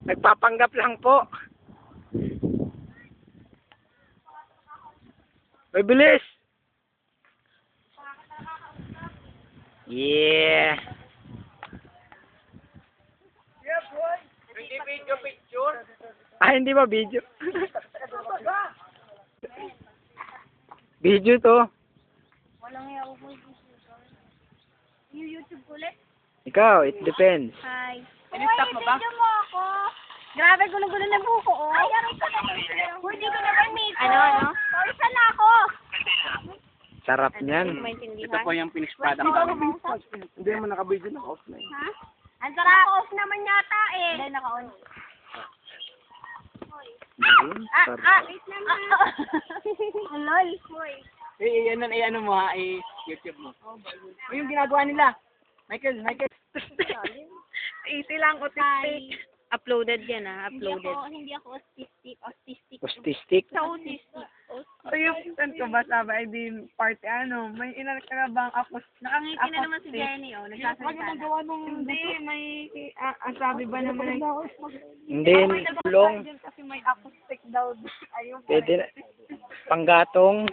Nagpapanggap lang po. May bilis! Yeah! Yeah, boy. Hindi video picture. Ah, hindi ba video? Video to. Walang yaw ko. Yung YouTube ulit? Ikaw, it depends. Hi. In-stop mo ba? Video mo ako. Grabe, gulo-gulo na buko, oh. Ay, aray ko na. Hindi ko naman meet. Ano? Pausan na ako. Sarap niyan. Ito po yung finished product. Hindi mo naka-video na offline. Ha? Ang sarap. Off naman yata eh. Hindi, naka-on. Wait naman. Lol. Ano mo ha, YouTube mo. Yung ginagawa nila. Michael. Easy lang, autistic. Uploaded yan uploaded. Hindi ako autistic. Autistic? Sa autistic. Yung pinsan ko ba sabi, ay di party may ilan ka na bang ako? Nakangiti na naman si Jenny, oh. Nagsasalita na. Hindi, may, ang sabi ba naman ay, Hindi, long. kasi may acoustic daw. Ayun, Pwede na. Panggatong.